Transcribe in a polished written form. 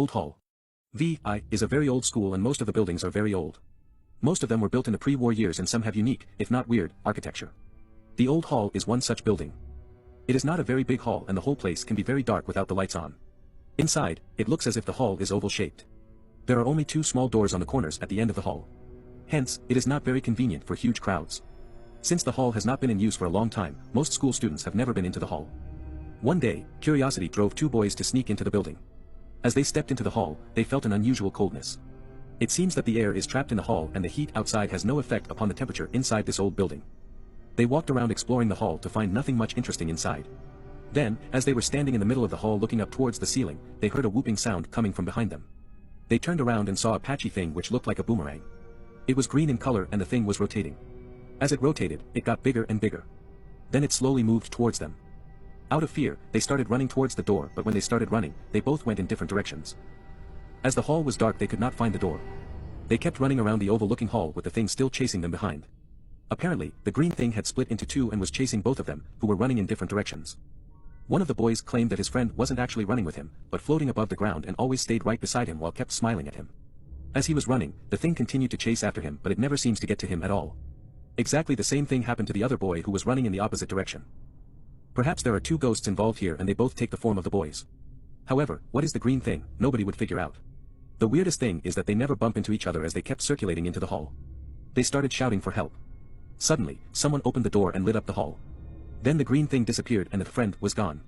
Old Hall. VI is a very old school and most of the buildings are very old. Most of them were built in the pre-war years and some have unique, if not weird, architecture. The Old Hall is one such building. It is not a very big hall and the whole place can be very dark without the lights on. Inside, it looks as if the hall is oval-shaped. There are only two small doors on the corners at the end of the hall. Hence, it is not very convenient for huge crowds. Since the hall has not been in use for a long time, most school students have never been into the hall. One day, curiosity drove two boys to sneak into the building. As they stepped into the hall, they felt an unusual coldness. It seems that the air is trapped in the hall and the heat outside has no effect upon the temperature inside this old building. They walked around exploring the hall to find nothing much interesting inside. Then, as they were standing in the middle of the hall looking up towards the ceiling, they heard a whooping sound coming from behind them. They turned around and saw a patchy thing which looked like a boomerang. It was green in color and the thing was rotating. As it rotated, it got bigger and bigger. Then it slowly moved towards them. Out of fear, they started running towards the door, but when they started running, they both went in different directions. As the hall was dark they could not find the door. They kept running around the oval-looking hall with the thing still chasing them behind. Apparently, the green thing had split into two and was chasing both of them, who were running in different directions. One of the boys claimed that his friend wasn't actually running with him, but floating above the ground and always stayed right beside him while kept smiling at him. As he was running, the thing continued to chase after him but it never seems to get to him at all. Exactly the same thing happened to the other boy who was running in the opposite direction. Perhaps there are two ghosts involved here and they both take the form of the boys. However, what is the green thing, nobody would figure out. The weirdest thing is that they never bump into each other as they kept circulating into the hall. They started shouting for help. Suddenly, someone opened the door and lit up the hall. Then the green thing disappeared and the friend was gone.